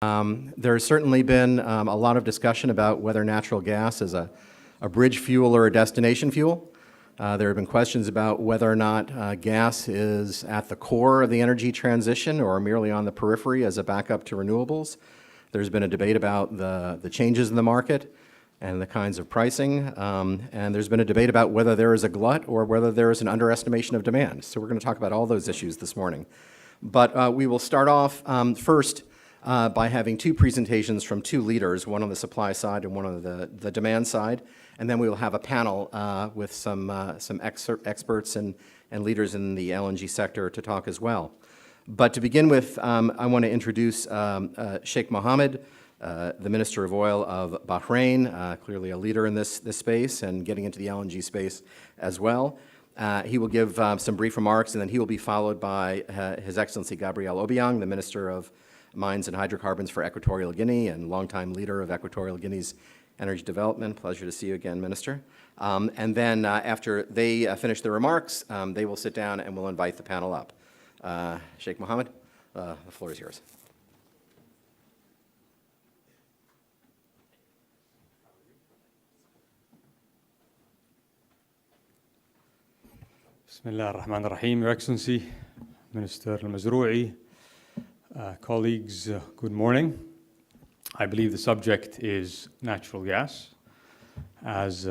There's certainly been a lot of discussion about whether natural gas is a bridge fuel or a destination fuel. There have been questions about whether or not gas is at the core of the energy transition or merely on the periphery as a backup to renewables. There's been a debate about the changes in the market and the kinds of pricing, and there's been a debate about whether there is a glut or whether there is an underestimation of demand. So we're going to talk about all those issues this morning. But we will start off first by having two presentations from two leaders, one on the supply side and one on the demand side. And then we will have a panel with some experts and leaders in the LNG sector to talk as well. But to begin with, I want to introduce Sheikh Mohammed, the Minister of Oil of Bahrain, clearly a leader in this space and getting into the LNG space as well. He will give some brief remarks, and then he will be followed by His Excellency Gabriel Obiang, the Minister of Mines and Hydrocarbons for Equatorial Guinea and longtime leader of Equatorial Guinea's energy development. Pleasure to see you again, Minister. And then after they finish their remarks, they will sit down and we'll invite the panel up. Sheikh Mohammed, the floor is yours. Bismillah ar-Rahman ar-Rahim, Your Excellency, Minister Al-Mazrou'i, colleagues, good morning. I believe the subject is natural gas. As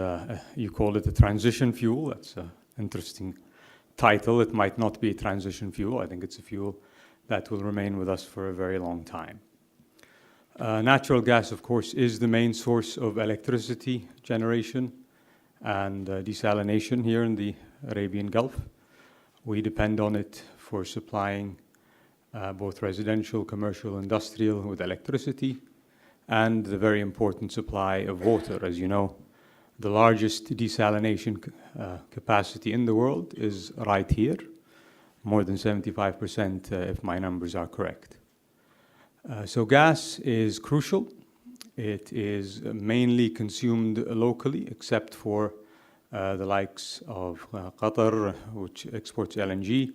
you call it, a transition fuel. That's an interesting title. It might not be a transition fuel. I think it's a fuel that will remain with us for a very long time. Natural gas, of course, is the main source of electricity generation and desalination here in the Arabian Gulf. We depend on it for supplying both residential, commercial, industrial with electricity, and the very important supply of water. As you know, the largest desalination capacity in the world is right here, more than 75% if my numbers are correct. So gas is crucial. It is mainly consumed locally, except for the likes of Qatar, which exports LNG.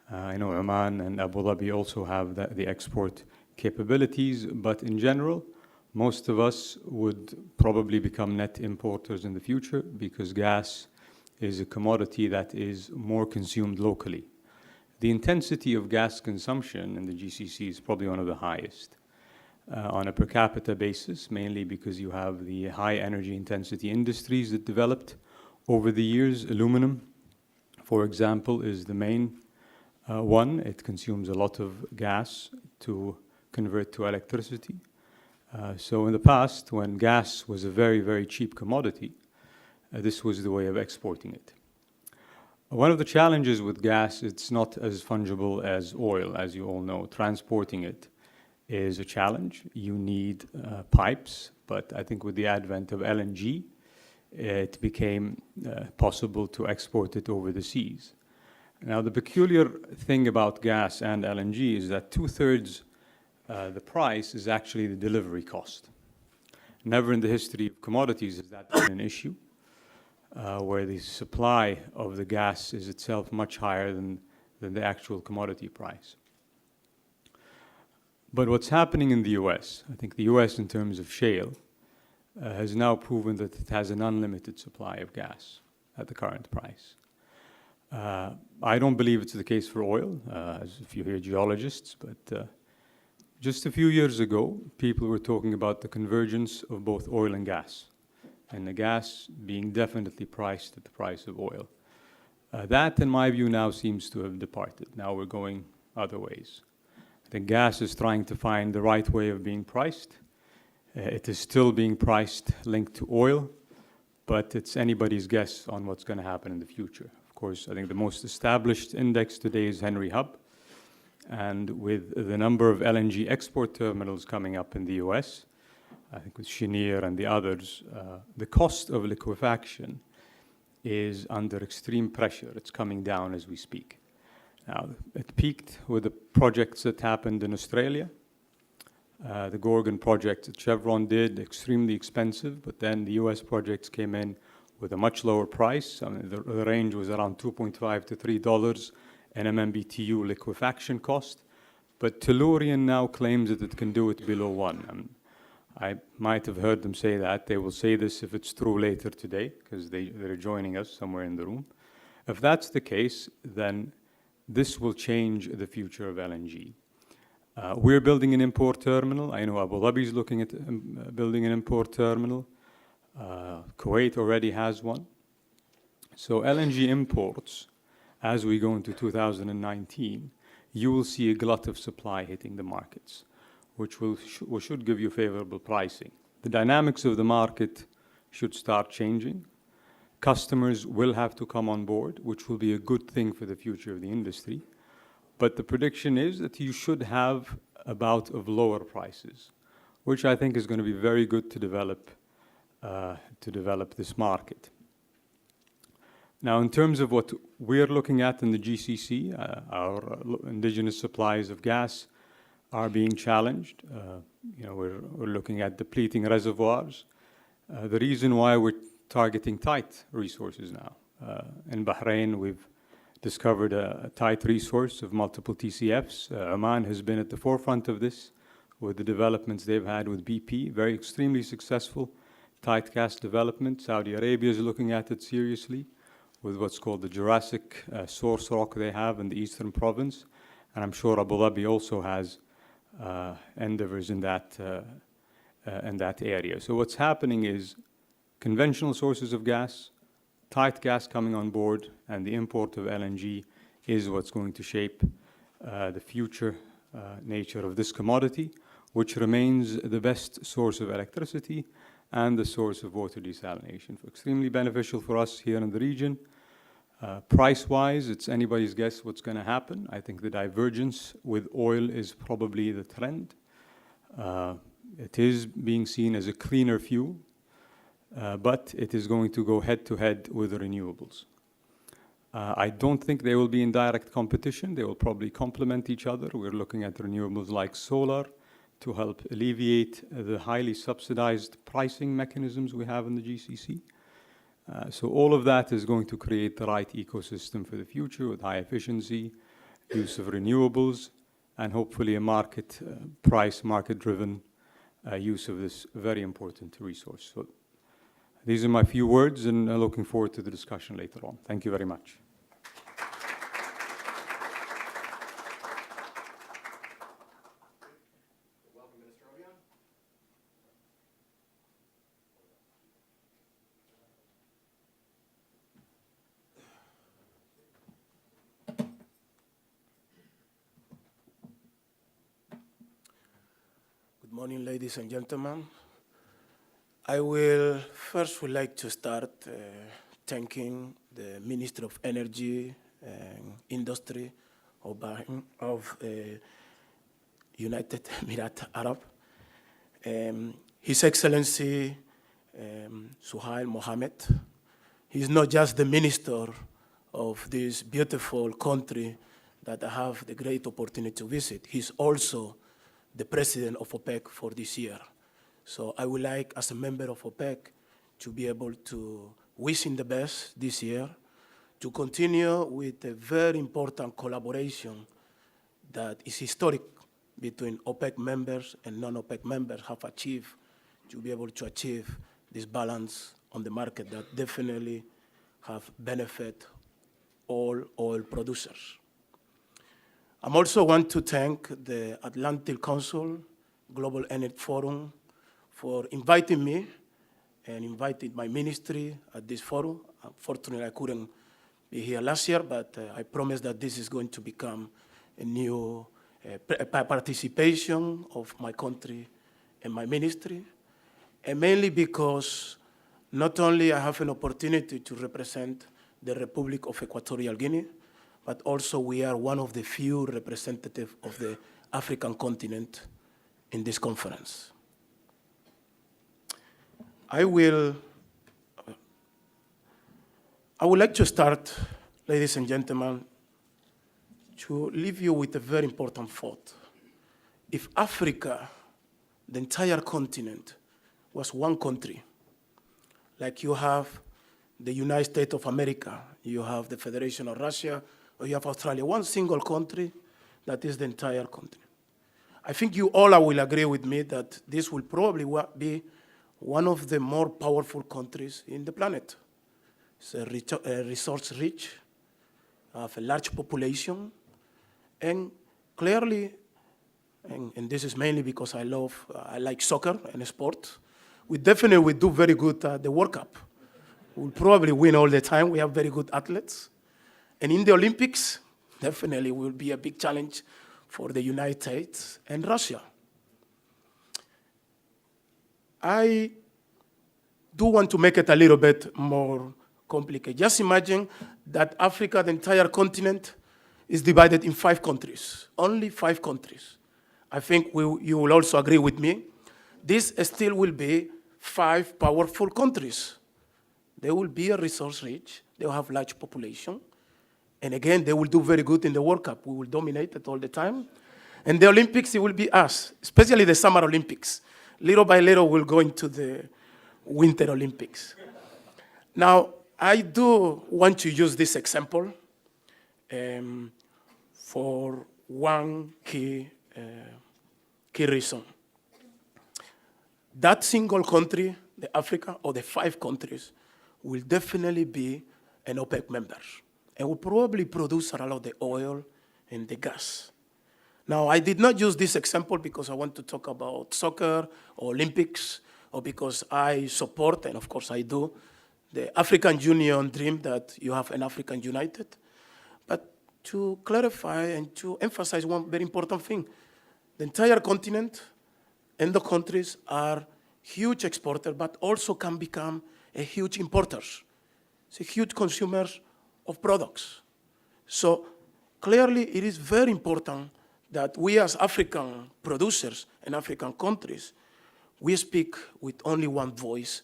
I know Oman and Abu Dhabi also have the export capabilities, but in general, most of us would probably become net importers in the future because gas is a commodity that is more consumed locally. The intensity of gas consumption in the GCC is probably one of the highest on a per capita basis, mainly because you have the high energy intensity industries that developed over the years. Aluminum, for example, is the main one. It consumes a lot of gas to convert to electricity. So in the past, when gas was a very, very cheap commodity, this was the way of exporting it. One of the challenges with gas, it's not as fungible as oil, as you all know. Transporting it is a challenge. You need pipes, but I think with the advent of LNG, it became possible to export it over the seas. Now, the peculiar thing about gas and LNG is that 2/3 the price is actually the delivery cost. Never in the history of commodities has that been an issue, where the supply of the gas is itself much higher than the actual commodity price. But what's happening in the US, I think the US in terms of shale, has now proven that it has an unlimited supply of gas at the current price. I don't believe it's the case for oil, as if you hear geologists, but just a few years ago, people were talking about the convergence of both oil and gas, and the gas being definitely priced at the price of oil. That, in my view, now seems to have departed. Now we're going other ways. I think gas is trying to find the right way of being priced. It is still being priced linked to oil, but it's anybody's guess on what's going to happen in the future. Of course, I think the most established index today is Henry Hub. And with the number of LNG export terminals coming up in the US, I think with Cheniere and the others, the cost of liquefaction is under extreme pressure. It's coming down as we speak. Now, it peaked with the projects that happened in Australia. The Gorgon project that Chevron did, extremely expensive, but then the US projects came in with a much lower price. I mean, the range was around $2.5 to $3 an MMBTU liquefaction cost. But Tellurian now claims that it can do it below 1. I might have heard them say that. They will say this if it's true later today, because they're joining us somewhere in the room. If that's the case, then this will change the future of LNG. We're building an import terminal. I know Abu Dhabi is looking at building an import terminal. Kuwait already has one. So LNG imports, as we go into 2019, you will see a glut of supply hitting the markets, which should give you favorable pricing. The dynamics of the market should start changing. Customers will have to come on board, which will be a good thing for the future of the industry. But the prediction is that you should have a bout of lower prices, which I think is going to be very good to develop this market. Now, in terms of what we're looking at in the GCC, our indigenous supplies of gas are being challenged. We're looking at depleting reservoirs. The reason why we're targeting tight resources now. In Bahrain, we've discovered a tight resource of multiple TCFs. Oman has been at the forefront of this with the developments they've had with BP, very extremely successful tight gas development. Saudi Arabia is looking at it seriously with what's called the Jurassic source rock they have in the eastern province. And I'm sure Abu Dhabi also has endeavors in that area. So what's happening is conventional sources of gas, tight gas coming on board, and the import of LNG is what's going to shape the future nature of this commodity, which remains the best source of electricity and the source of water desalination. Extremely beneficial for us here in the region. Price-wise, it's anybody's guess what's going to happen. I think the divergence with oil is probably the trend. It is being seen as a cleaner fuel, but it is going to go head-to-head with the renewables. I don't think they will be in direct competition. They will probably complement each other. We're looking at renewables like solar to help alleviate the highly subsidized pricing mechanisms we have in the GCC. So all of that is going to create the right ecosystem for the future with high efficiency, use of renewables, and hopefully a market-driven use of this very important resource. So these are my few words, and looking forward to the discussion later on. Thank you very much. Welcome, Minister Obiang. Good morning, ladies and gentlemen. I would like to start thanking the Minister of Energy and Industry of United Emirates Arab, His Excellency Suhail Mohammed. He's not just the minister of this beautiful country that I have the great opportunity to visit. He's also the president of OPEC for this year. So I would like, as a member of OPEC, to be able to wish him the best this year, to continue with a very important collaboration that is historic between OPEC members and non-OPEC members have achieved, to be able to achieve this balance on the market that definitely have benefit all oil producers. I also want to thank the Atlantic Council Global Energy Forum for inviting me and inviting my ministry at this forum. Unfortunately, I couldn't be here last year, but I promise that this is going to become a new participation of my country and my ministry, and mainly because not only I have an opportunity to represent the Republic of Equatorial Guinea, but also we are one of the few representatives of the African continent in this conference. I would like to start, ladies and gentlemen, to leave you with a very important thought. If Africa, the entire continent, was one country, like you have the United States of America, you have the Federation of Russia, or you have Australia, one single country, that is the entire continent. I think you all will agree with me that this will probably be one of the more powerful countries in the planet. It's resource rich, have a large population, and clearly, and this is mainly because I like soccer and sport, we definitely will do very good at the World Cup. We'll probably win all the time. We have very good athletes. And in the Olympics, definitely will be a big challenge for the United States and Russia. I do want to make it a little bit more complicated. Just imagine that Africa, the entire continent, is divided in 5 countries, only 5 countries. I think you will also agree with me. This still will be 5 powerful countries. They will be a resource rich, they will have large population, and again, they will do very good in the World Cup. We will dominate it all the time. And the Olympics, it will be us, especially the Summer Olympics. Little by little, we'll go into the Winter Olympics. Now, I do want to use this example for one key reason. That single country, the Africa, or the 5 countries, will definitely be an OPEC member and will probably produce a lot of the oil and the gas. Now, I did not use this example because I want to talk about soccer or Olympics, or because I support, and of course I do, the African Union dream that you have an African United. But to clarify and to emphasize one very important thing, the entire continent and the countries are huge exporters, but also can become a huge importers. It's a huge consumers of products. So clearly it is very important that we as African producers and African countries, we speak with only one voice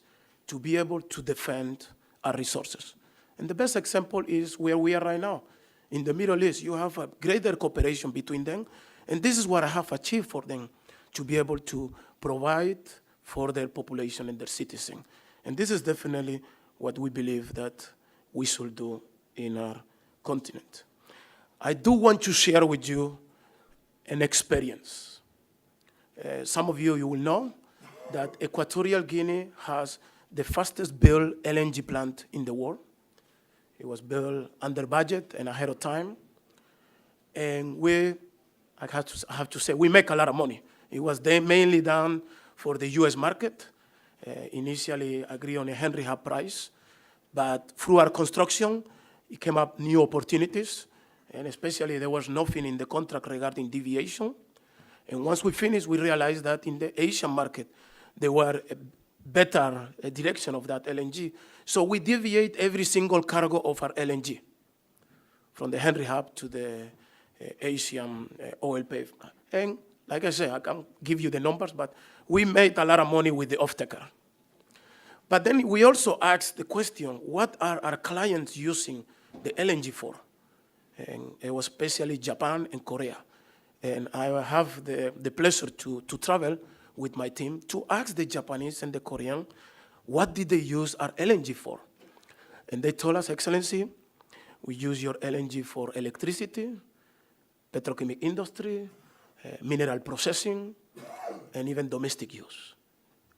to be able to defend our resources. And the best example is where we are right now. In the Middle East, you have a greater cooperation between them, and this is what I have achieved for them, to be able to provide for their population and their citizens. And this is definitely what we believe that we should do in our continent. I do want to share with you an experience. Some of you will know that Equatorial Guinea has the fastest built LNG plant in the world. It was built under budget and ahead of time. And I have to say, we make a lot of money. It was mainly done for the US market. Initially agreed on a Henry Hub price, but through our construction, it came up new opportunities, and especially there was nothing in the contract regarding deviation. And once we finished, we realized that in the Asian market, there were a better direction of that LNG. So we deviate every single cargo of our LNG from the Henry Hub to the Asian oil pave. And like I said, I can't give you the numbers, but we made a lot of money with the off-taker. But then we also asked the question, what are our clients using the LNG for? And it was especially Japan and Korea. And I have the pleasure to travel with my team to ask the Japanese and the Korean, what did they use our LNG for? And they told us, Excellency, we use your LNG for electricity, petrochemical industry, mineral processing, and even domestic use.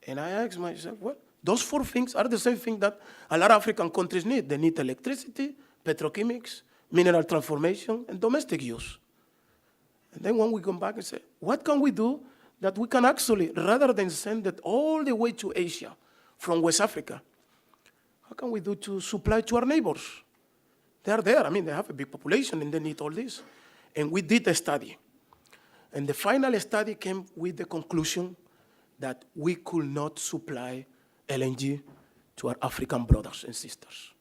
And I asked myself, well, those 4 things are the same thing that a lot of African countries need. They need electricity, petrochemics, mineral transformation, and domestic use. And then when we come back and say, what can we do that we can actually, rather than send it all the way to Asia from West Africa, how can we do to supply to our neighbors? They are there. I mean, they have a big population and they need all this. And we did a study. And the final study came with the conclusion that we could not supply LNG to our African brothers and sisters.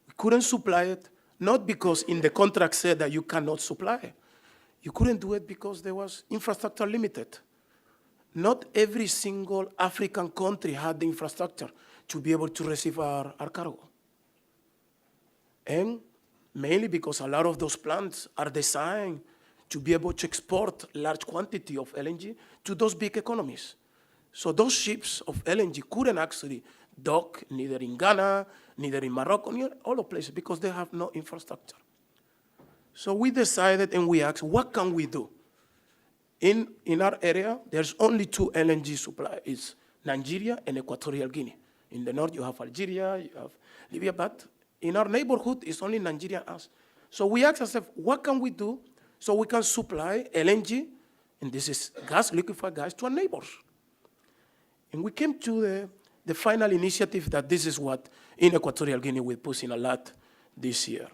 We couldn't supply it, not because in the contract said that you cannot supply it. You couldn't do it because there was infrastructure limited. Not every single African country had the infrastructure to be able to receive our cargo. And mainly because a lot of those plants are designed to be able to export large quantity of LNG to those big economies. So those ships of LNG couldn't actually dock neither in Ghana, neither in Morocco, neither all the places, because they have no infrastructure. So we decided and we asked, what can we do? In our area, there's only two LNG supply. It's Nigeria and Equatorial Guinea. In the north, you have Algeria, you have Libya, but in our neighborhood, it's only Nigeria and us. So we asked ourselves, what can we do so we can supply LNG, and this is gas, liquefied gas, to our neighbors? And we came to the final initiative that this is what in Equatorial Guinea we're pushing a lot this year.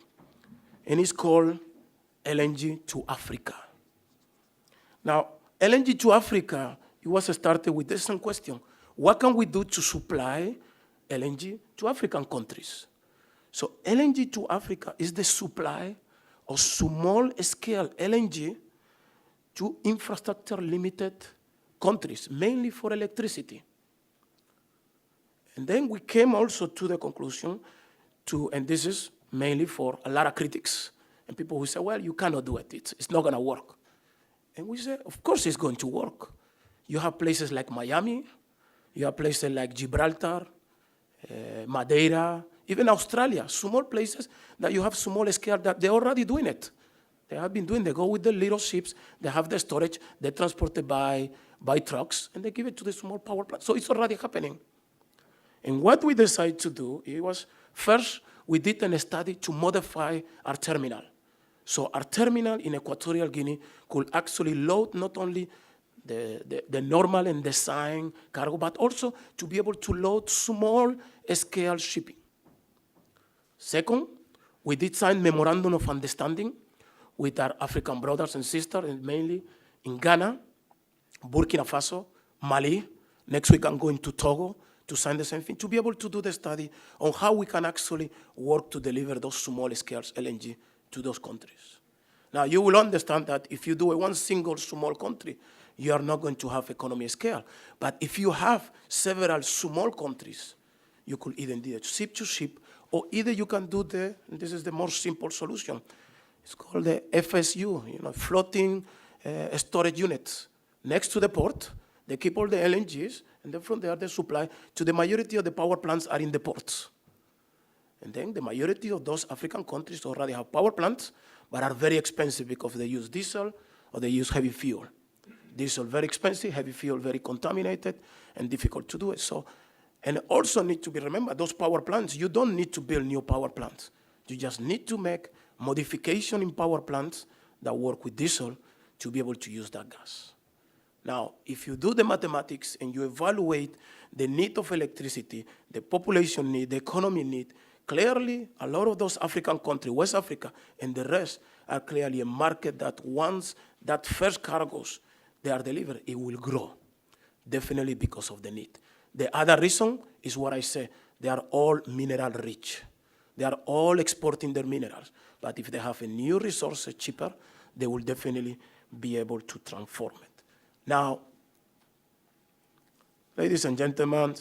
And it's called LNG to Africa. Now, LNG to Africa, it was started with this question. What can we do to supply LNG to African countries? So LNG to Africa is the supply of small-scale LNG to infrastructure-limited countries, mainly for electricity. And then we came also to the conclusion and this is mainly for a lot of critics, and people who say, well, you cannot do it, it's not gonna work. And we say, of course it's going to work. You have places like Miami, you have places like Gibraltar, Madeira, even Australia, small places that you have small scale that they're already doing it. They have been doing, they go with the little ships, they have the storage, they transport it by trucks, and they give it to the small power plant. So it's already happening. And what we decided to do, it was, first, we did a study to modify our terminal. So our terminal in Equatorial Guinea could actually load not only the normal and design cargo, but also to be able to load small-scale shipping. Second, we did sign memorandum of understanding with our African brothers and sisters, and mainly in Ghana, Burkina Faso, Mali. Next week I'm going to Togo to sign the same thing, to be able to do the study on how we can actually work to deliver those small-scale LNG to those countries. Now, you will understand that if you do one single small country, you are not going to have economy scale. But if you have several small countries, you could either do it ship to ship, or either you can do and this is the more simple solution. It's called the FSU, floating storage units. Next to the port, they keep all the LNGs, and then from there they supply to the majority of the power plants are in the ports. And then the majority of those African countries already have power plants, but are very expensive because they use diesel or they use heavy fuel. Diesel very expensive, heavy fuel very contaminated, and difficult to do it. So, and also need to be remembered, those power plants, you don't need to build new power plants. You just need to make modification in power plants that work with diesel to be able to use that gas. Now, if you do the mathematics and you evaluate the need of electricity, the population need, the economy need, clearly a lot of those African countries, West Africa and the rest, are clearly a market that once that first cargoes they are delivered, it will grow, definitely because of the need. The other reason is what I say, they are all mineral rich. They are all exporting their minerals. But if they have a new resource cheaper, they will definitely be able to transform it. Now, ladies and gentlemen,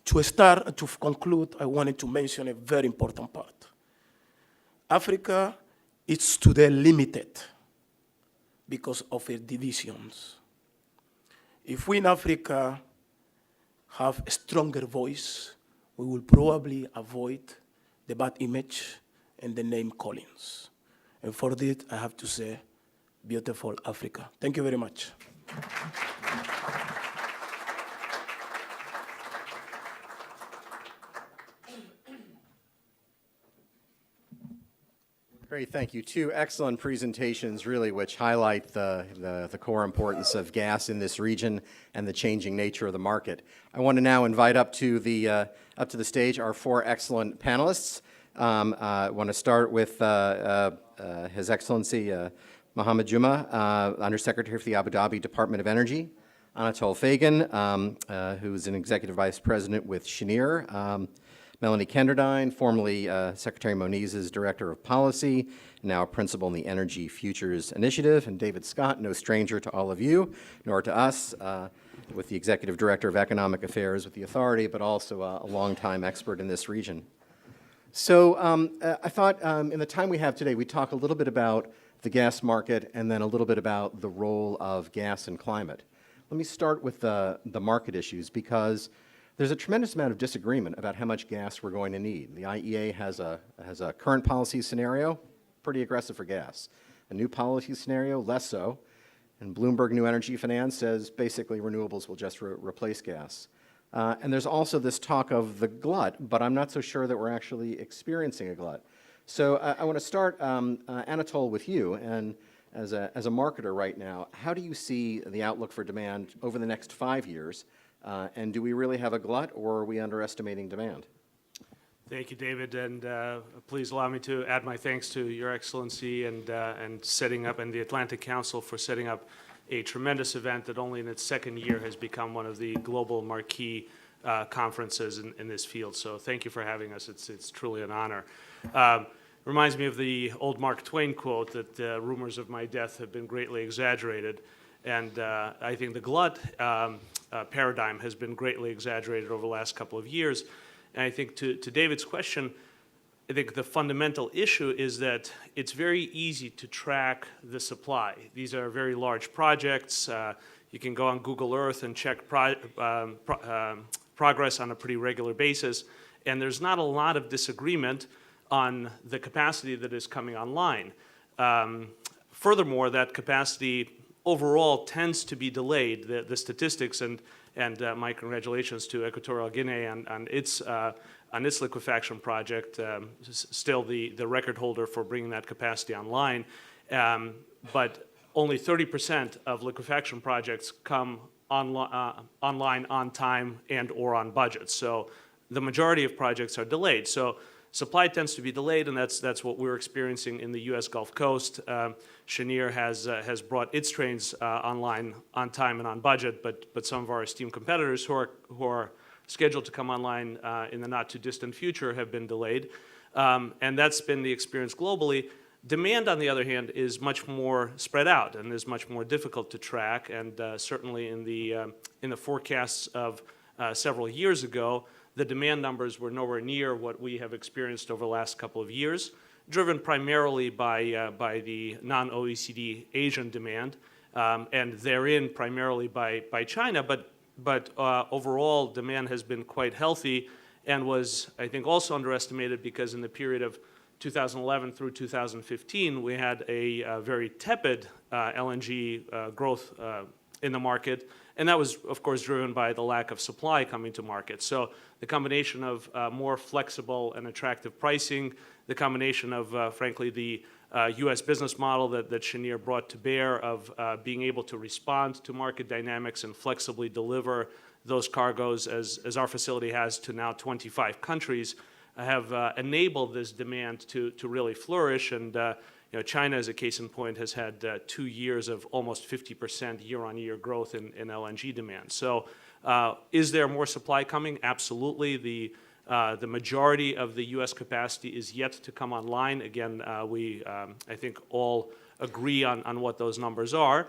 to conclude, I wanted to mention a very important part. Africa is today limited because of its divisions. If we in Africa have a stronger voice, we will probably avoid the bad image and the name callings. And for this, I have to say, beautiful Africa. Thank you very much. Great, thank you. Two excellent presentations, really, which highlight the core importance of gas in this region and the changing nature of the market. I want to now invite up to the stage our four excellent panelists. I want to start with His Excellency Mohammed Juma, Undersecretary for the Abu Dhabi Department of Energy, Anatole Fagan, who is an Executive Vice President with Cheniere, Melanie Kenderdine, formerly Secretary Moniz's Director of Policy, now a Principal in the Energy Futures Initiative, and David Scott, no stranger to all of you, nor to us, with the Executive Director of Economic Affairs with the Authority, but also a longtime expert in this region. So I thought in the time we have today, we'd talk a little bit about the gas market and then a little bit about the role of gas and climate. Let me start with the market issues, because there's a tremendous amount of disagreement about how much gas we're going to need. The IEA has a current policy scenario, pretty aggressive for gas. A new policy scenario, less so. And Bloomberg New Energy Finance says basically renewables will just replace gas. And there's also this talk of the glut, but I'm not so sure that we're actually experiencing a glut. So I want to start, Anatol, with you. And as a marketer right now, how do you see the outlook for demand over the next 5 years? And do we really have a glut, or are we underestimating demand? Thank you, David, and please allow me to add my thanks to Your Excellency and setting up, and the Atlantic Council for setting up a tremendous event that only in its second year has become one of the global marquee conferences in this field. So thank you for having us. It's truly an honor. Reminds me of the old Mark Twain quote that rumors of my death have been greatly exaggerated. And I think the glut paradigm has been greatly exaggerated over the last couple of years. And I think to David's question, I think the fundamental issue is that it's very easy to track the supply. These are very large projects. You can go on Google Earth and check progress on a pretty regular basis. And there's not a lot of disagreement on the capacity that is coming online. Furthermore, that capacity overall tends to be delayed. The statistics, and my congratulations to Equatorial Guinea on its liquefaction project, still the record holder for bringing that capacity online. But only 30% of liquefaction projects come online on time and or on budget. So the majority of projects are delayed. So supply tends to be delayed, and that's what we're experiencing in the U.S. Gulf Coast. Cheniere has brought its trains online on time and on budget, but some of our esteemed competitors who are scheduled to come online in the not-too-distant future have been delayed. And that's been the experience globally. Demand, on the other hand, is much more spread out and is much more difficult to track. And certainly in the forecasts of several years ago, the demand numbers were nowhere near what we have experienced over the last couple of years, driven primarily by the non-OECD Asian demand, and therein primarily by China. But overall, demand has been quite healthy and was, I think, also underestimated because in the period of 2011 through 2015, we had a very tepid LNG growth in the market. And that was, of course, driven by the lack of supply coming to market. So the combination of more flexible and attractive pricing, the combination of, frankly, the U.S. business model that Cheniere brought to bear of being able to respond to market dynamics and flexibly deliver those cargoes as our facility has to now 25 countries have enabled this demand to really flourish. And China, as a case in point, has had 2 years of almost 50% year-on-year growth in LNG demand. So is there more supply coming? Absolutely. The majority of the U.S. capacity is yet to come online. Again, we, I think, all agree on what those numbers are.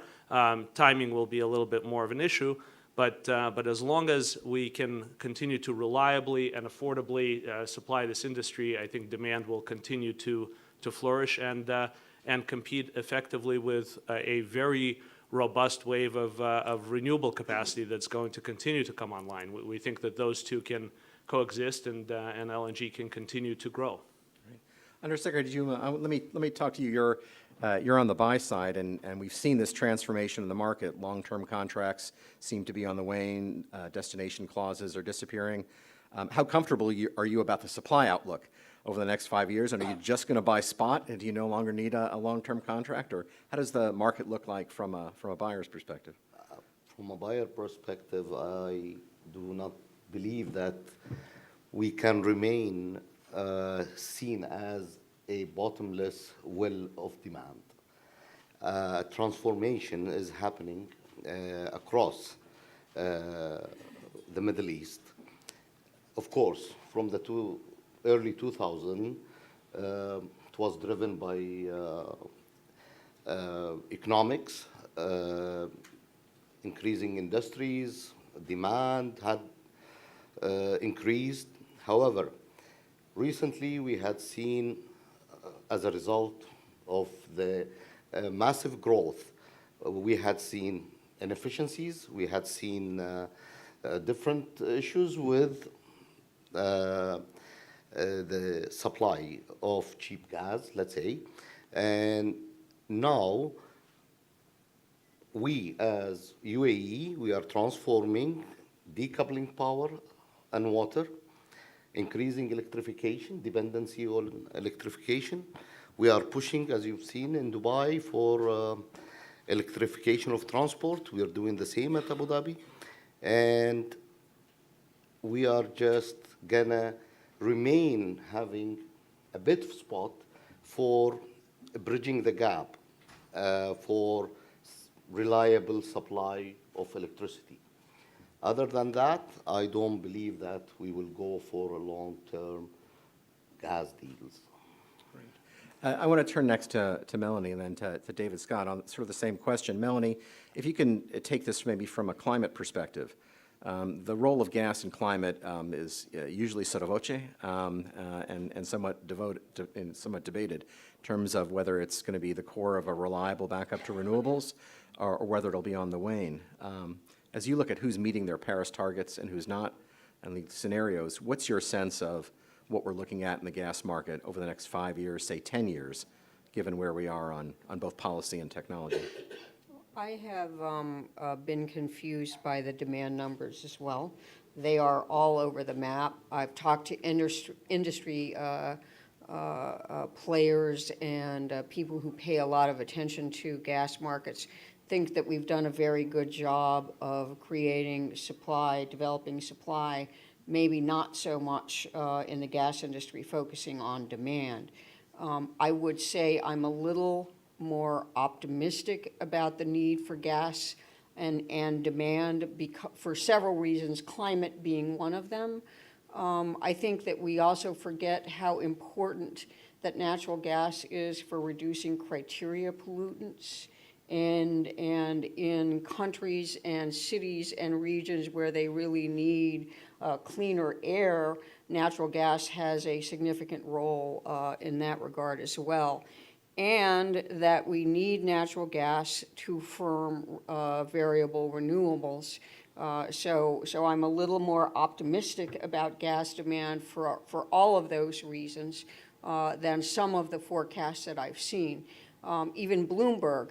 Timing will be a little bit more of an issue. But as long as we can continue to reliably and affordably supply this industry, I think demand will continue to flourish and compete effectively with a very robust wave of renewable capacity that's going to continue to come online. We think that those two can coexist, and LNG can continue to grow. Right. Undersecretary Juma, let me talk to you. You're on the buy side, and we've seen this transformation in the market. Long-term contracts seem to be on the wane. Destination clauses are disappearing. How comfortable are you about the supply outlook over the next 5 years? And are you just going to buy spot, and do you no longer need a long-term contract? Or how does the market look like from a buyer's perspective? From a buyer perspective, I do not believe that we can remain seen as a bottomless well of demand. Transformation is happening across the Middle East. Of course, from the early 2000s, it was driven by economics, increasing industries, demand had increased. However, recently we had seen, as a result of the massive growth, we had seen inefficiencies, we had seen different issues with the supply of cheap gas, let's say. And now we as UAE, we are transforming, decoupling power and water, increasing electrification, dependency on electrification. We are pushing, as you've seen in Dubai, for electrification of transport. We are doing the same at Abu Dhabi. And we are just gonna remain having a bit of spot for bridging the gap for reliable supply of electricity. Other than that, I don't believe that we will go for a long-term gas deals. I want to turn next to Melanie and then to David Scott on sort of the same question. Melanie, if you can take this maybe from a climate perspective. The role of gas in climate is usually sotto voce and somewhat debated in terms of whether it's going to be the core of a reliable backup to renewables or whether it'll be on the wane. As you look at who's meeting their Paris targets and who's not, and the scenarios, what's your sense of what we're looking at in the gas market over the next 5 years, say 10 years, given where we are on both policy and technology? I have been confused by the demand numbers as well. They are all over the map. I've talked to industry players and people who pay a lot of attention to gas markets, think that we've done a very good job of creating supply, developing supply, maybe not so much in the gas industry focusing on demand. I would say I'm a little more optimistic about the need for gas and demand for several reasons, climate being one of them. I think that we also forget how important that natural gas is for reducing criteria pollutants. And in countries and cities and regions where they really need cleaner air, natural gas has a significant role in that regard as well. And that we need natural gas to firm variable renewables. So I'm a little more optimistic about gas demand for all of those reasons than some of the forecasts that I've seen. Even Bloomberg,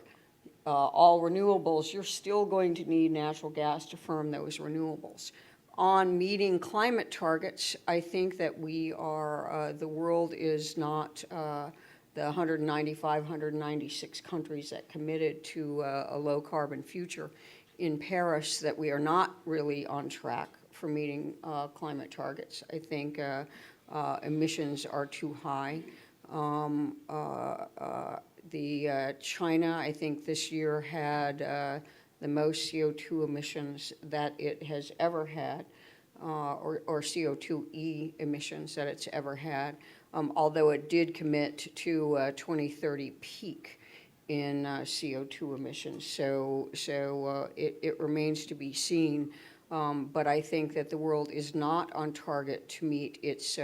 all renewables, you're still going to need natural gas to firm those renewables. On meeting climate targets, I think that we are, the world is not the 195, 196 countries that committed to a low carbon future in Paris, that we are not really on track for meeting climate targets. I think emissions are too high. China, I think this year had the most CO2 emissions that it has ever had, or CO2e emissions that it's ever had, although it did commit to a 2030 peak in CO2 emissions. So it remains to be seen. But I think that the world is not on target to meet its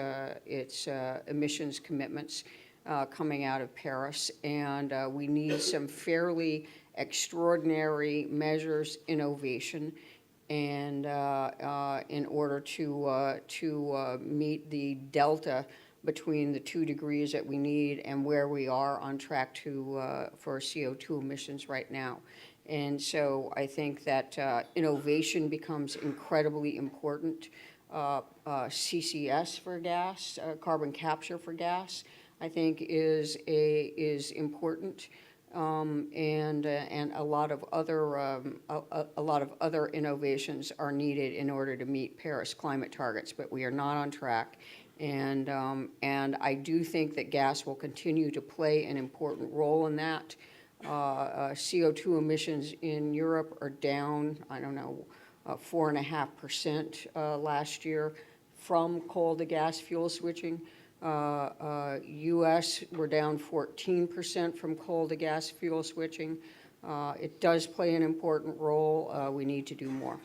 emissions commitments coming out of Paris, and we need some fairly extraordinary measures, innovation, and in order to meet the delta between the 2 degrees that we need and where we are on track for CO2 emissions right now. And so I think that innovation becomes incredibly important. CCS for gas, carbon capture for gas, I think is important, and a lot of other innovations are needed in order to meet Paris climate targets. But we are not on track, and I do think that gas will continue to play an important role in that. CO2 emissions in Europe are down, 4.5% last year from coal to gas fuel switching. U.S. we're down 14% from coal to gas fuel switching. It does play an important role. We need to do more.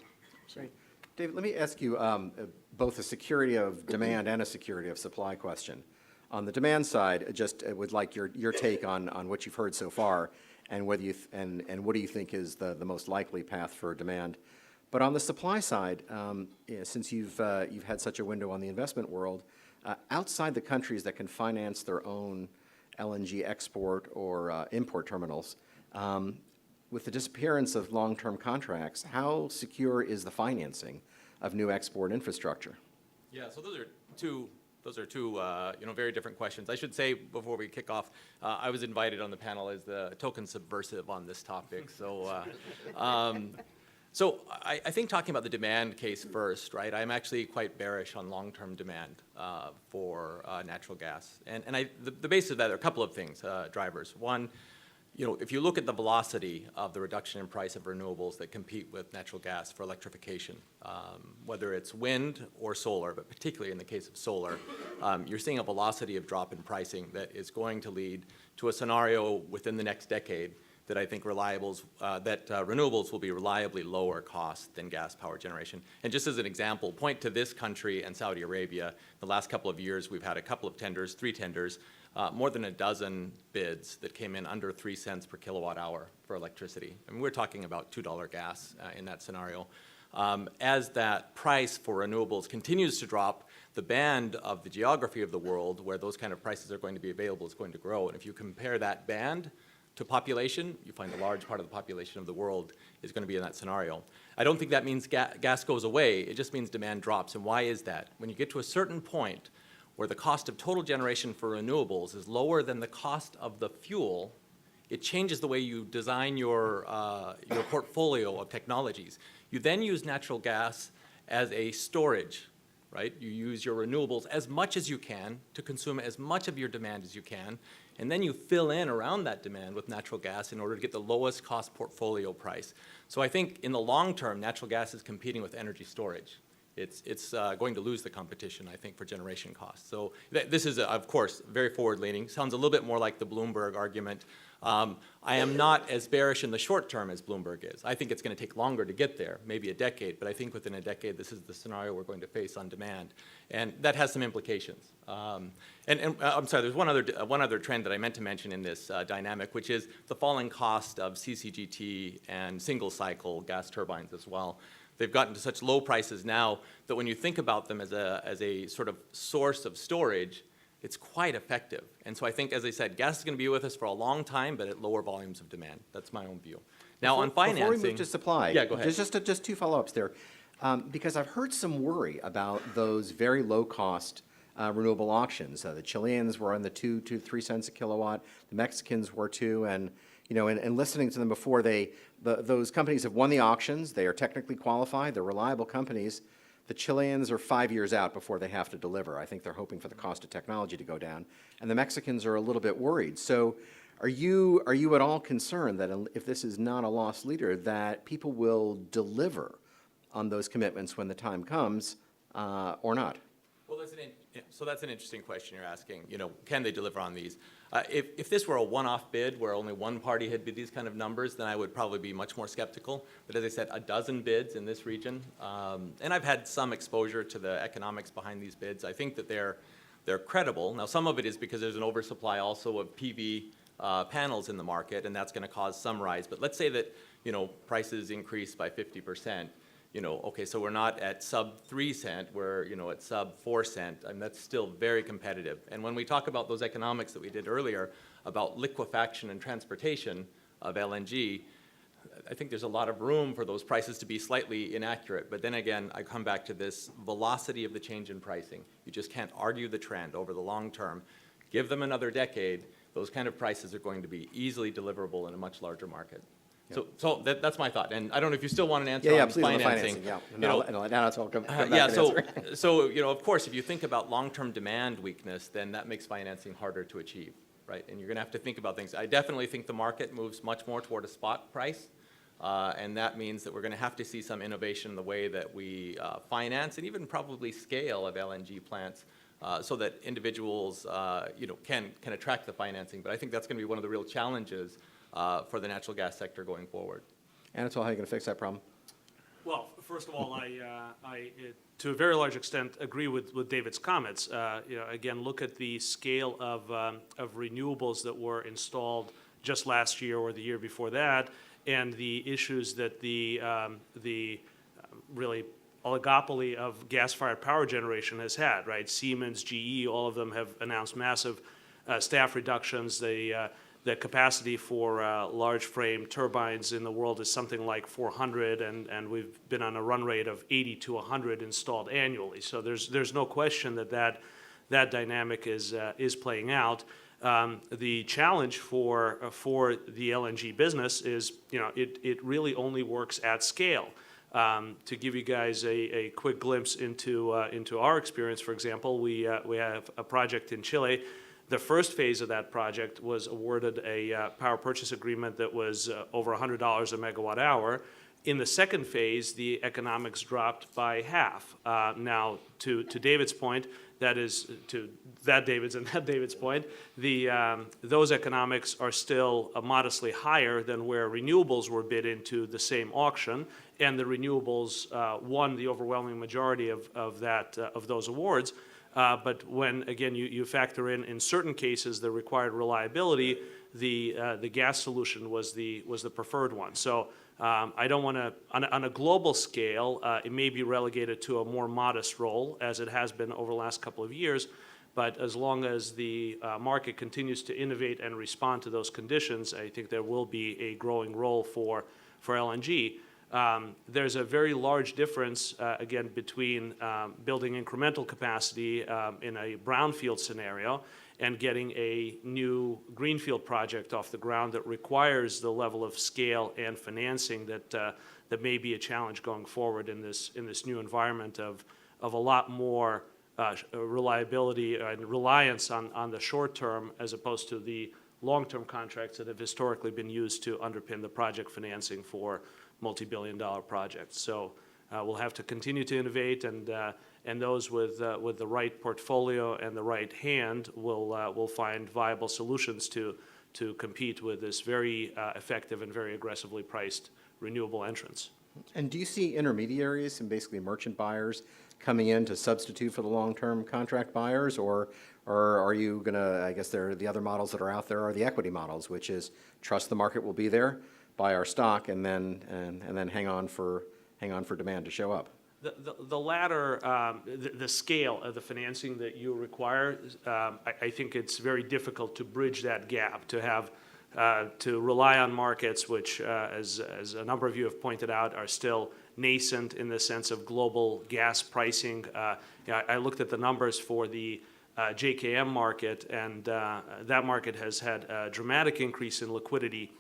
Great. David, let me ask you both a security of demand and a security of supply question. On the demand side, just would like your take on what you've heard so far, and whether and what do you think is the most likely path for demand. But on the supply side, since you've had such a window on the investment world, outside the countries that can finance their own LNG export or import terminals, with the disappearance of long-term contracts, how secure is the financing of new export infrastructure? Yeah, so those are two very different questions. I should say before we kick off, I was invited on the panel as the token subversive on this topic. So, I think talking about the demand case first, right? I'm actually quite bearish on long-term demand for natural gas, and the basis of that are a couple of things, drivers. One, if you look at the velocity of the reduction in price of renewables that compete with natural gas for electrification, whether it's wind or solar, but particularly in the case of solar, you're seeing a velocity of drop in pricing that is going to lead to a scenario within the next decade that I think renewables will be reliably lower cost than gas power generation. And just as an example, point to this country and Saudi Arabia. The last couple of years, we've had a couple of tenders, 3 tenders, more than a dozen bids that came in under 3 cents per kilowatt hour for electricity. I mean, we're talking about $2 gas in that scenario. As that price for renewables continues to drop, the band of the geography of the world where those kind of prices are going to be available is going to grow. And if you compare that band to population, you find a large part of the population of the world is going to be in that scenario. I don't think that means gas goes away. It just means demand drops. And why is that? When you get to a certain point where the cost of total generation for renewables is lower than the cost of the fuel, it changes the way you design your portfolio of technologies. You then use natural gas as a storage, right? You use your renewables as much as you can to consume as much of your demand as you can, and then you fill in around that demand with natural gas in order to get the lowest cost portfolio price. So I think in the long term, natural gas is competing with energy storage. It's going to lose the competition, I think, for generation costs. So this is, of course, very forward-leaning. Sounds a little bit more like the Bloomberg argument. I am not as bearish in the short term as Bloomberg is. I think it's going to take longer to get there, maybe a decade, but I think within a decade, this is the scenario we're going to face on demand. And that has some implications. I'm sorry, there's one other trend that I meant to mention in this dynamic, which is the falling cost of CCGT and single-cycle gas turbines as well. They've gotten to such low prices now that when you think about them as a sort of source of storage, it's quite effective. And so I think, as I said, gas is going to be with us for a long time, but at lower volumes of demand. That's my own view. Now, on financing... Before we move to supply, yeah, go ahead. Just 2 follow-ups there. Because I've heard some worry about those very low-cost renewable auctions. The Chileans were on the 2 to 3 cents a kilowatt. The Mexicans were too. And listening to them before, those companies have won the auctions. They are technically qualified. They're reliable companies. The Chileans are 5 years out before they have to deliver. I think they're hoping for the cost of technology to go down. And the Mexicans are a little bit worried. So are you at all concerned that if this is not a loss leader, that people will deliver on those commitments when the time comes or not? Well, that's an interesting question you're asking. Can they deliver on these? If this were a one-off bid where only one party had bid these kind of numbers, then I would probably be much more skeptical. But as I said, a dozen bids in this region, and I've had some exposure to the economics behind these bids. I think that they're credible. Now, some of it is because there's an oversupply also of PV panels in the market, and that's going to cause some rise. But let's say that prices increase by 50%. Okay, so we're not at sub 3 cent, we're, at sub 4 cent. I mean, that's still very competitive. And when we talk about those economics that we did earlier about liquefaction and transportation of LNG, I think there's a lot of room for those prices to be slightly inaccurate. But then again, I come back to this velocity of the change in pricing. You just can't argue the trend over the long term. Give them another decade, those kind of prices are going to be easily deliverable in a much larger market. So that's my thought, and I don't know if you still want an answer on please, financing. Yeah, now it's all come back yeah. and So of course, if you think about long-term demand weakness, then that makes financing harder to achieve, right? And you're going to have to think about things. I definitely think the market moves much more toward a spot price, and that means that we're going to have to see some innovation in the way that we finance and even probably scale of LNG plants. So that individuals, can attract the financing. But I think that's going to be one of the real challenges for the natural gas sector going forward. Anatol, how are you going to fix that problem? Well, first of all, I to a very large extent, agree with David's comments. Again, look at the scale of renewables that were installed just last year or the year before that, and the issues that the really oligopoly of gas-fired power generation has had, right? Siemens, GE, all of them have announced massive staff reductions. the capacity for large frame turbines in the world is something like 400, and we've been on a run rate of 80 to 100 installed annually. So there's no question that dynamic is playing out. The challenge for the LNG business is, it really only works at scale. To give you guys a quick glimpse into our experience, for example, we have a project in Chile. The first phase of that project was awarded a power purchase agreement that was over $100 a megawatt hour. In the second phase, the economics dropped by half. Now, to David's point, that is to that David's and that David's point, those economics are still modestly higher than where renewables were bid into the same auction, and the renewables won the overwhelming majority of those awards. But when, again, you factor in certain cases the required reliability, the gas solution was the preferred one. So I don't want to, on a global scale, it may be relegated to a more modest role, as it has been over the last couple of years. But as long as the market continues to innovate and respond to those conditions, I think there will be a growing role for LNG. There's a very large difference, again, between building incremental capacity in a brownfield scenario and getting a new greenfield project off the ground that requires the level of scale and financing that may be a challenge going forward in this new environment of a lot more reliability and reliance on the short term, as opposed to the long-term contracts that have historically been used to underpin the project financing for multi-billion-dollar projects. So we'll have to continue to innovate, and those with the right portfolio and the right hand will find viable solutions to compete with this very effective and very aggressively priced renewable entrants. And do you see intermediaries and basically merchant buyers coming in to substitute for the long-term contract buyers, or are you going to, I guess the other models that are out there are the equity models, which is trust the market will be there, buy our stock, and then hang on for demand to show up? The latter, the scale of the financing that you require, I think it's very difficult to bridge that gap, to have to rely on markets which, as a number of you have pointed out, are still nascent in the sense of global gas pricing. I looked at the numbers for the JKM market, and that market has had a dramatic increase in liquidity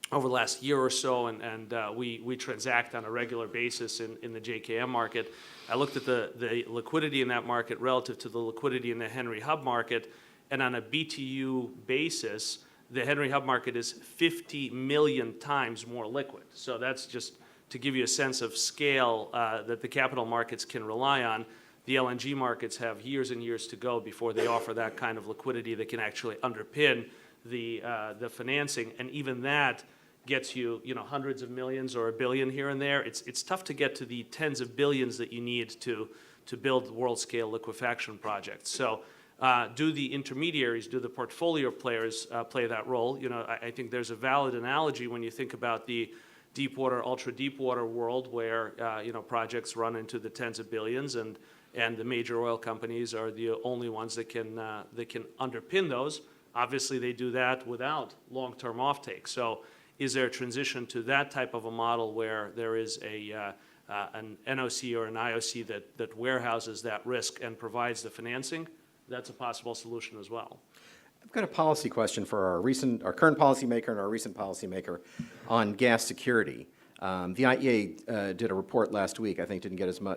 over the last year or so, and we transact on a regular basis in the JKM market. I looked at the liquidity in that market relative to the liquidity in the Henry Hub market, and on a BTU basis, the Henry Hub market is 50 million times more liquid. So that's just to give you a sense of scale that the capital markets can rely on. The LNG markets have years and years to go before they offer that kind of liquidity that can actually underpin the financing, and even that gets you, hundreds of millions or $1 billion here and there. It's tough to get to the tens of billions that you need to build world-scale liquefaction projects. So do the intermediaries, do the portfolio players play that role? I think there's a valid analogy when you think about the deepwater, ultra-deepwater world where, projects run into the tens of billions, and the major oil companies are the only ones that can underpin those. Obviously, they do that without long-term offtake. So is there a transition to that type of a model where there is an NOC or an IOC that warehouses that risk and provides the financing? That's a possible solution as well. I've got a policy question for our current policymaker and our recent policymaker on gas security. The IEA did a report last week. I think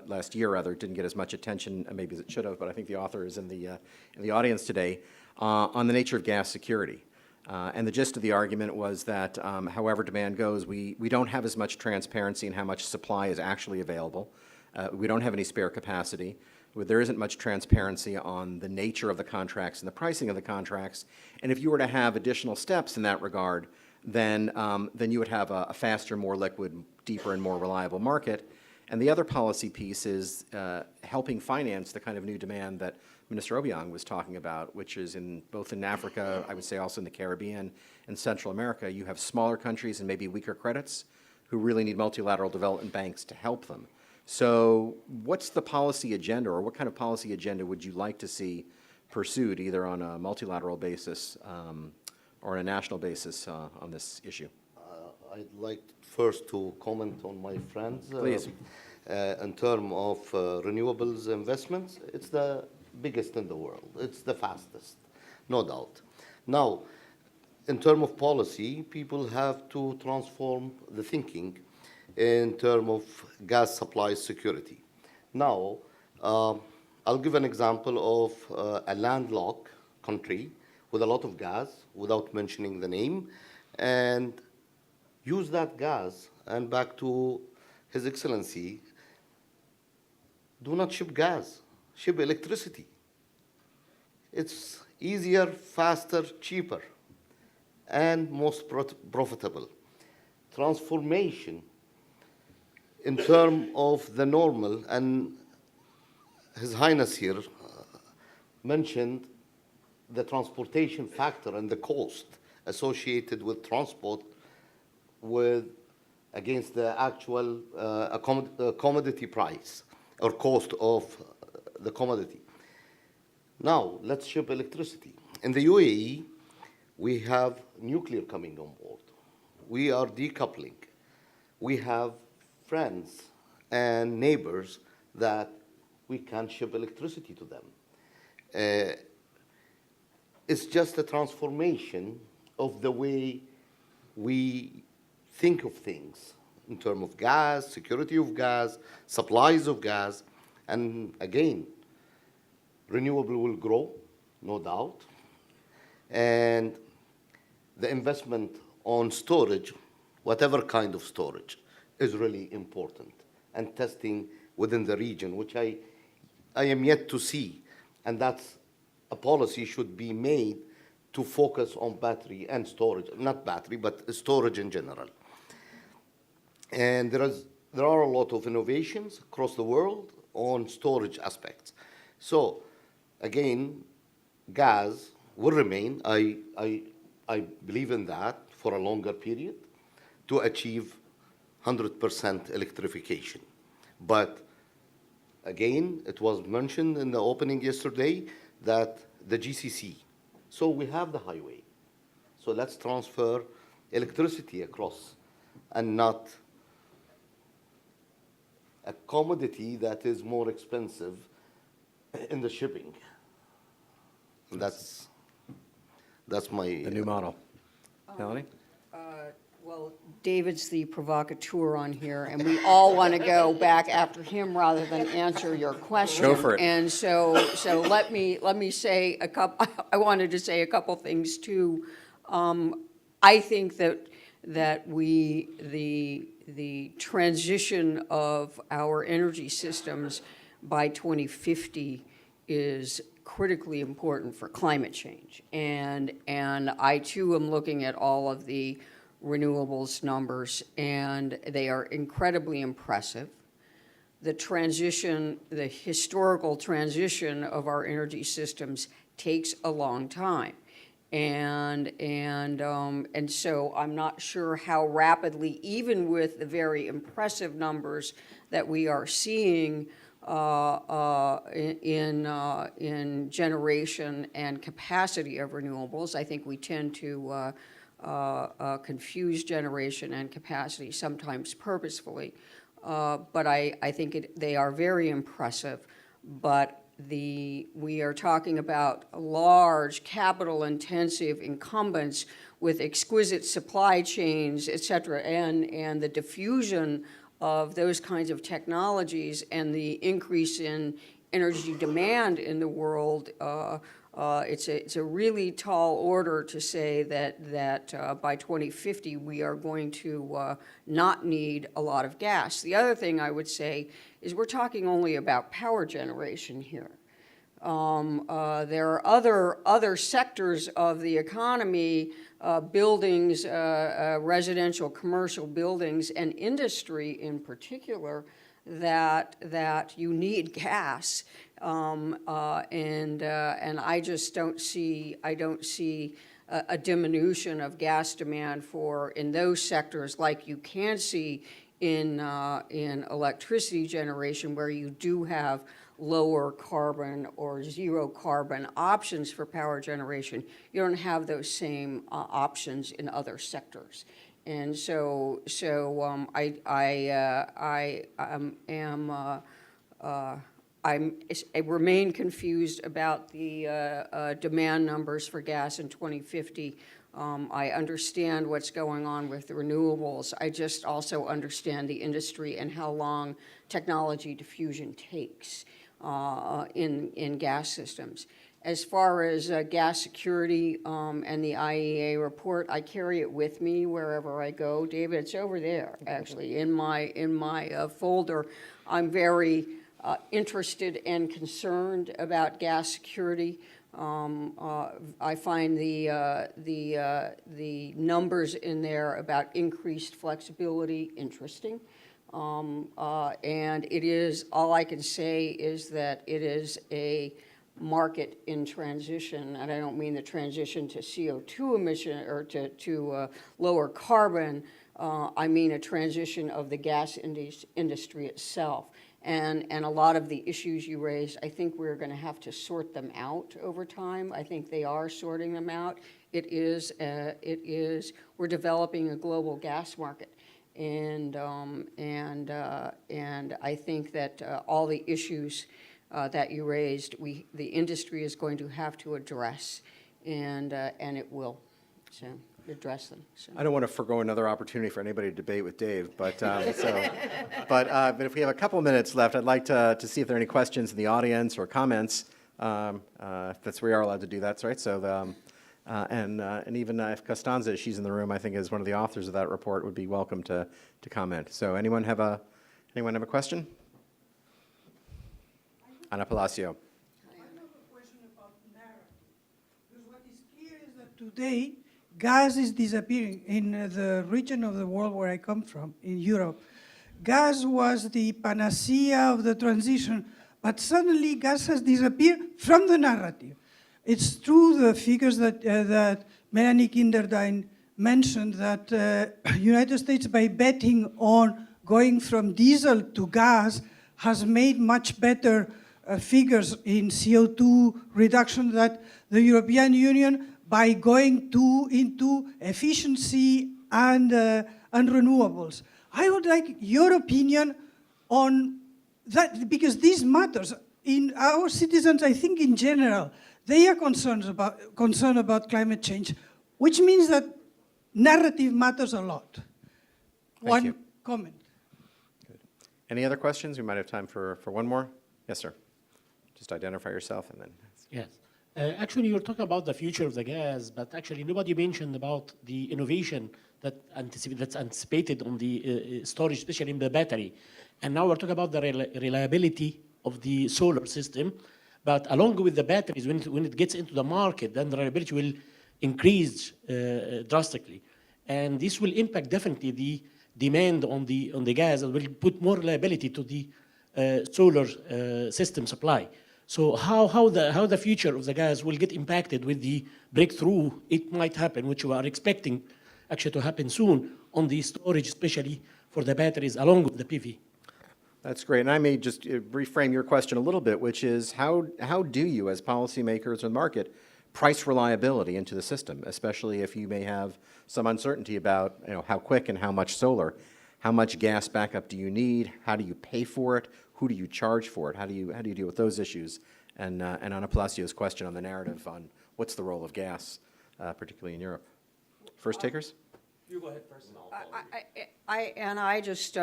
last year didn't get as much attention maybe as it should have. But I think the author is in the audience today on the nature of gas security. And the gist of the argument was that however demand goes, we don't have as much transparency in how much supply is actually available. We don't have any spare capacity. There isn't much transparency on the nature of the contracts and the pricing of the contracts. And if you were to have additional steps in that regard, then you would have a faster, more liquid, deeper, and more reliable market. And the other policy piece is helping finance the kind of new demand that Minister Obiang was talking about, which is both in Africa, I would say also in the Caribbean and Central America. You have smaller countries and maybe weaker credits who really need multilateral development banks to help them. So what's the policy agenda, or what kind of policy agenda would you like to see pursued, either on a multilateral basis or on a national basis on this issue? I'd like first to comment on my friends. Please. In terms of renewables investments, it's the biggest in the world. It's the fastest, no doubt. Now, in terms of policy, people have to transform the thinking in terms of gas supply security. Now, I'll give an example of a landlocked country with a lot of gas, without mentioning the name, and use that gas. And back to His Excellency, do not ship gas, ship electricity. It's easier, faster, cheaper, and most profitable. Transformation in terms of the normal, and His Highness here mentioned the transportation factor and the cost associated with transport against the actual commodity price or cost of the commodity. Now, let's ship electricity. In the UAE, we have nuclear coming on board. We are decoupling. We have friends and neighbors that we can ship electricity to them. It's just a transformation of the way we think of things in terms of gas, security of gas, supplies of gas, and again, renewable will grow, no doubt, and the investment on storage, whatever kind of storage, is really important, and testing within the region, which I am yet to see, and that's a policy should be made to focus on battery and storage, not battery, but storage in general. And there are a lot of innovations across the world on storage aspects. So again, gas will remain. I believe in that for a longer period to achieve 100% electrification. But again, it was mentioned in the opening yesterday that the GCC. So we have the highway. So let's transfer electricity across and not a commodity that is more expensive in the shipping. That's my... The new model. Melanie? Well, David's the provocateur on here, and we all want to go back after him rather than answer your question. Go for it. And so let me say a couple. I wanted to say a couple things too. I think that the transition of our energy systems by 2050 is critically important for climate change, and I too am looking at all of the renewables numbers, and they are incredibly impressive. The transition, the historical transition of our energy systems takes a long time. And so I'm not sure how rapidly, even with the very impressive numbers that we are seeing in generation and capacity of renewables, I think we tend to confuse generation and capacity, sometimes purposefully. But I think they are very impressive. But we are talking about large, capital-intensive incumbents with exquisite supply chains, et cetera, and the diffusion of those kinds of technologies and the increase in energy demand in the world. It's a really tall order to say that by 2050 we are going to not need a lot of gas. The other thing I would say is we're talking only about power generation here. There are other sectors of the economy, buildings, residential, commercial buildings, and industry in particular, that you need gas, and I just don't see a diminution of gas demand in those sectors like you can see in electricity generation, where you do have lower carbon or zero carbon options for power generation, you don't have those same options in other sectors. And so I remain confused about the demand numbers for gas in 2050. I understand what's going on with the renewables. I just also understand the industry and how long technology diffusion takes in gas systems. As far as gas security and the IEA report, I carry it with me wherever I go. David, it's over there, actually, in my folder. I'm very interested and concerned about gas security. I find the numbers in there about increased flexibility interesting. And it is, all I can say is that it is a market in transition, and I don't mean the transition to CO2 emission or to lower carbon. I mean a transition of the gas industry itself. And a lot of the issues you raised, I think we're going to have to sort them out over time. I think they are sorting them out. We're developing a global gas market. And I think that all the issues that you raised, the industry is going to have to address, and it will. So address them. So. I don't want to forgo another opportunity for anybody to debate with Dave, but but if we have a couple minutes left, I'd like to see if there are any questions in the audience or comments. If that's we are allowed to do that, right? So and even if Costanza, she's in the room, I think is one of the authors of that report, would be welcome to comment. So anyone have a question? Ana Palacio. I have a question about narrative. Because what is clear is that today, gas is disappearing. In the region of the world where I come from, in Europe, gas was the panacea of the transition, but suddenly gas has disappeared from the narrative. It's true, the figures that Melanie Kinderdine mentioned, that United States, by betting on going from diesel to gas, has made much better figures in CO2 reduction than the European Union by going into efficiency and renewables. I would like your opinion on that, because this matters. In our citizens, I think in general, they are concerned about climate change, which means that narrative matters a lot. Thank you. Comment. Good. Any other questions? We might have time for one more. Yes, sir. Just identify yourself and then. Yes. Actually, you're talking about the future of the gas, but actually nobody mentioned about the innovation that's anticipated on the storage, especially in the battery. And now we're talking about the reliability of the solar system, but along with the batteries, when it gets into the market, then the reliability will increase drastically. And this will impact definitely the demand on the gas, and will put more reliability to the solar system supply. So how the future of the gas will get impacted with the breakthrough it might happen, which we are expecting actually to happen soon on the storage, especially for the batteries along with the PV. That's great. And I may just reframe your question a little bit, which is how do you, as policymakers in the market, price reliability into the system, especially if you may have some uncertainty about how quick and how much solar, how much gas backup do you need, how do you pay for it, who do you charge for it, how do you deal with those issues, and Ana Palacio's question on the narrative on what's the role of gas, particularly in Europe. First takers? You go ahead first. I just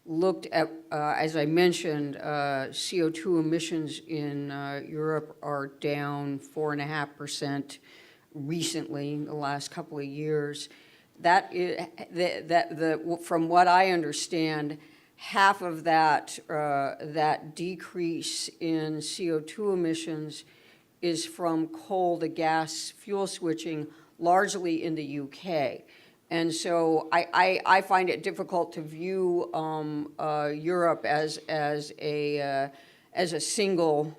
looked at, as I mentioned, CO2 emissions in Europe are down 4.5% recently in the last couple of years. That is, from what I understand, half of that decrease in CO2 emissions is from coal to gas fuel switching, largely in the UK. And so I find it difficult to view Europe as a single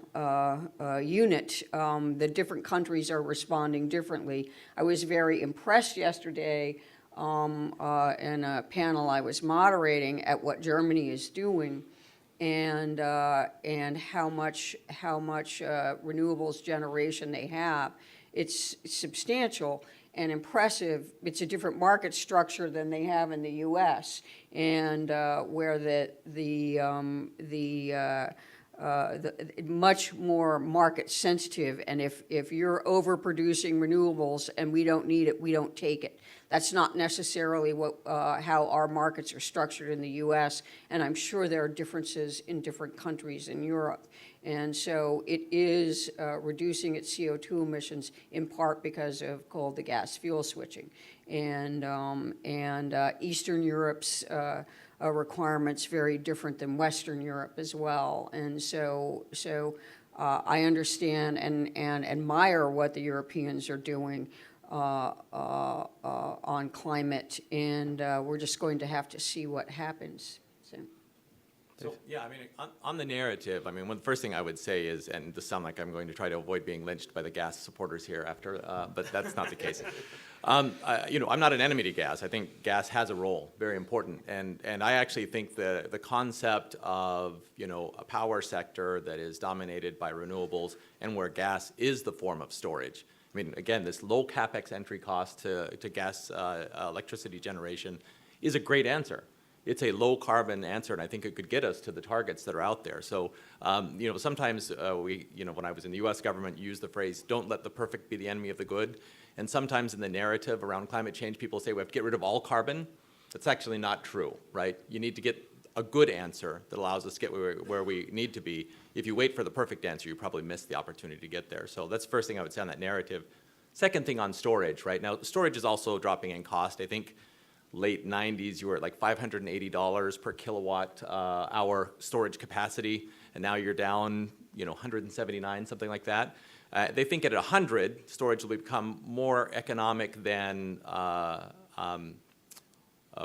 unit. The different countries are responding differently. I was very impressed yesterday in a panel I was moderating at what Germany is doing and how much renewables generation they have. It's substantial and impressive. It's a different market structure than they have in the U.S. and where the much more market sensitive, and if you're overproducing renewables and we don't need it, we don't take it. That's not necessarily what how our markets are structured in the U.S., and I'm sure there are differences in different countries in Europe. And so it is reducing its CO2 emissions in part because of coal to gas fuel switching, and Eastern Europe's requirements very different than Western Europe as well. And so I understand and admire what the Europeans are doing on climate, and we're just going to have to see what happens. So, yeah, I mean, on the narrative, I mean, the first thing I would say is, and this sounds like I'm going to try to avoid being lynched by the gas supporters here after, but that's not the case. You know, I'm not an enemy to gas. I think gas has a role, very important. And I actually think the concept of, you know, a power sector that is dominated by renewables and where gas is the form of storage. I mean, again, this low capex entry cost to gas electricity generation is a great answer. It's a low carbon answer, and I think it could get us to the targets that are out there. So, you know, sometimes we, you know, when I was in the U.S. government, used the phrase, don't let the perfect be the enemy of the good. And sometimes in the narrative around climate change, people say we have to get rid of all carbon. That's actually not true, right? You need to get a good answer that allows us to get where we need to be. If you wait for the perfect answer, you probably miss the opportunity to get there. So that's the first thing I would say on that narrative. Second thing on storage, right? Now, storage is also dropping in cost. I think late 90s, you were at like $580 per kilowatt hour storage capacity, and now you're down, you know, 179, something like that. They think at 100, storage will become more economic than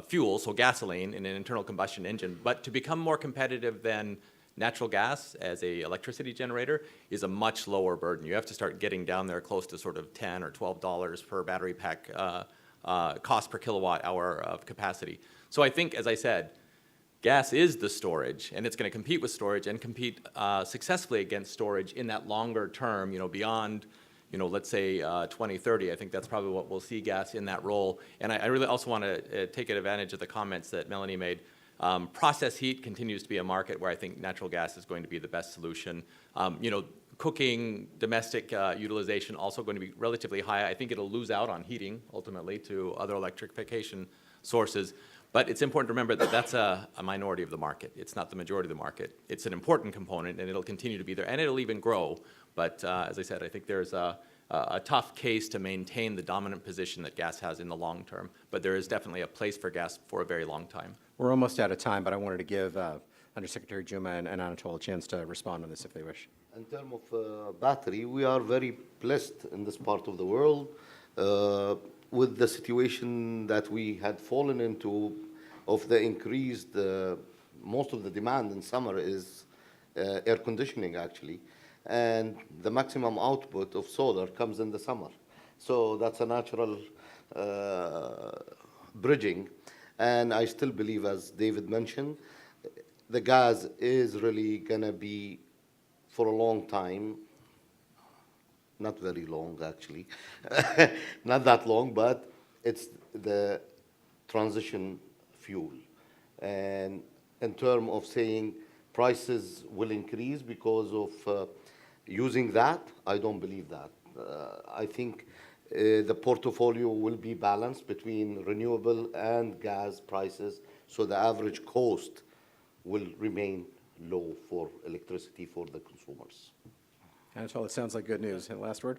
fuel, so gasoline in an internal combustion engine. But to become more competitive than natural gas as a electricity generator is a much lower burden. You have to start getting down there close to sort of $10 or $12 per battery pack cost per kilowatt hour of capacity. So I think, as I said, gas is the storage, and it's going to compete with storage and compete successfully against storage in that longer term, you know, beyond, you know, let's say 2030. I think that's probably what we'll see gas in that role. And I really also want to take advantage of the comments that Melanie made. Process heat continues to be a market where I think natural gas is going to be the best solution. You know, cooking, domestic utilization also going to be relatively high. I think it'll lose out on heating ultimately to other electrification sources. But it's important to remember that that's a minority of the market. It's not the majority of the market. It's an important component, and it'll continue to be there, and it'll even grow. But as I said, I think there's a tough case to maintain the dominant position that gas has in the long term. But there is definitely a place for gas for a very long time. We're almost out of time, but I wanted to give Undersecretary Juma and Anatol a chance to respond on this if they wish. In terms of battery, we are very blessed in this part of the world with the situation that we had fallen into of the increased, most of the demand in summer is air conditioning actually, and the maximum output of solar comes in the summer. So that's a natural bridging, and I still believe, as David mentioned, the gas is really gonna be for a long time, not very long actually, not that long, but it's the transition fuel. And in terms of saying prices will increase because of using that, I don't believe that. I think the portfolio will be balanced between renewable and gas prices, so the average cost will remain low for electricity for the consumers. Anatol, it sounds like good news. And last word?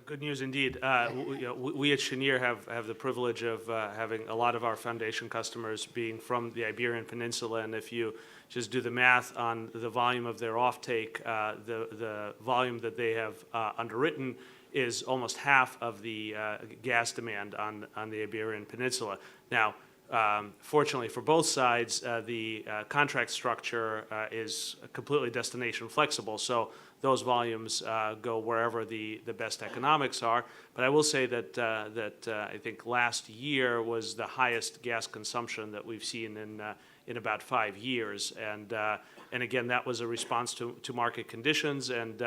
Good news indeed. We at Cheniere have the privilege of having a lot of our foundation customers being from the Iberian Peninsula, and if you just do the math on the volume of their offtake, the volume that they have underwritten is almost half of the gas demand on the Iberian Peninsula. Now, Fortunately for both sides, the contract structure is completely destination flexible, so those volumes go wherever the best economics are. But I will say that I think last year was the highest gas consumption that we've seen in about 5 years, and again, that was a response to market conditions and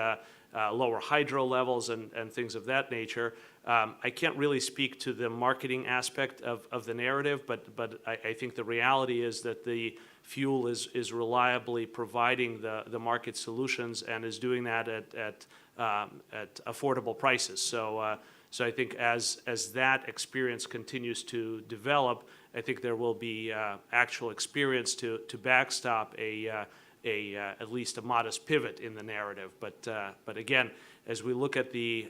lower hydro levels and things of that nature. I can't really speak to the marketing aspect of the narrative, but I think the reality is that the fuel is reliably providing the market solutions and is doing that at affordable prices. So I think as that experience continues to develop, I think there will be actual experience to backstop at least a modest pivot in the narrative. But again, as we look at the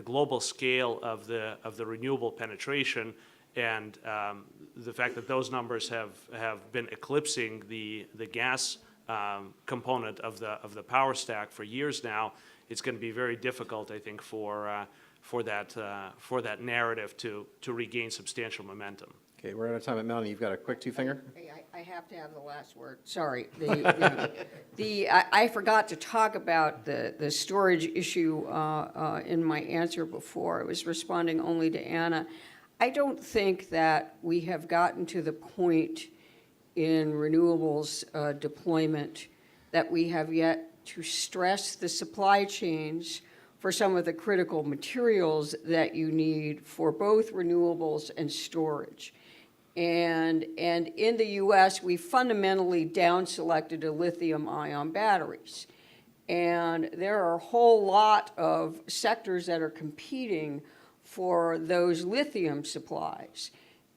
global scale of the renewable penetration and the fact that those numbers have been eclipsing the gas component of the power stack for years now, it's going to be very difficult, I think, for that narrative to regain substantial momentum. Okay, we're out of time. Melanie, you've got a quick two-finger? I have to have the last word. Sorry. I forgot to talk about the storage issue in my answer before. I was responding only to Anna. I don't think that we have gotten to the point in renewables deployment that we have yet to stress the supply chains for some of the critical materials that you need for both renewables and storage. And in the US, we fundamentally down-selected to lithium-ion batteries. And there are a whole lot of sectors that are competing for those lithium supplies.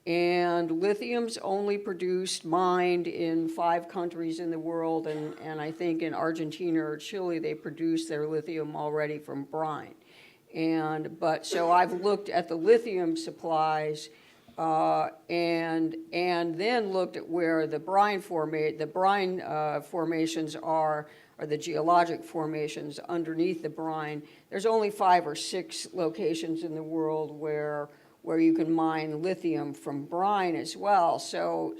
And lithium's only produced, mined in 5 countries in the world, and I think in Argentina or Chile, they produce their lithium already from brine. So I've looked at the lithium supplies and then looked at where the brine formations are, or the geologic formations underneath the brine. There's only 5 or 6 locations in the world where you can mine lithium from brine as well. So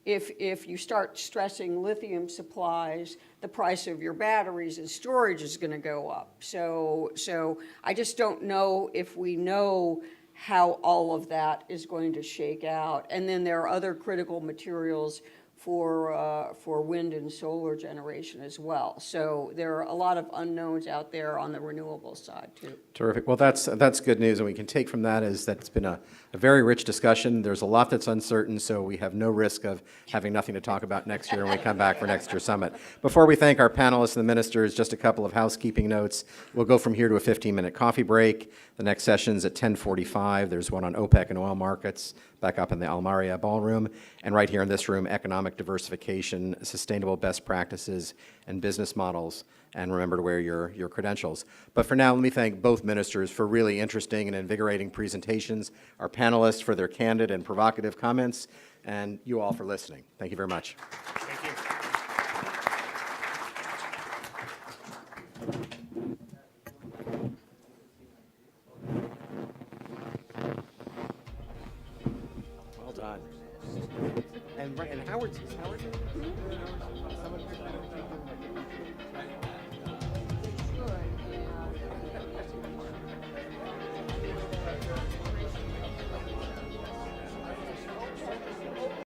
if you start stressing lithium supplies, the price of your batteries and storage is going to go up. So I just don't know if we know how all of that is going to shake out. And then there are other critical materials for wind and solar generation as well. So there are a lot of unknowns out there on the renewable side too. Terrific. Well, that's good news, and we can take from that is that it's been a very rich discussion. There's a lot that's uncertain, so we have no risk of having nothing to talk about next year when we come back for next year's summit. Before we thank our panelists and the ministers, just a couple of housekeeping notes. We'll go from here to a 15-minute coffee break. The next session's at 10:45. There's one on OPEC and oil markets back up in the Almaria Ballroom, and right here in this room, economic diversification, sustainable best practices, and business models. And remember to wear your credentials. But for now, let me thank both ministers for really interesting and invigorating presentations, our panelists for their candid and provocative comments, and you all for listening. Thank you very much. Thank you. Well done. And Howard's.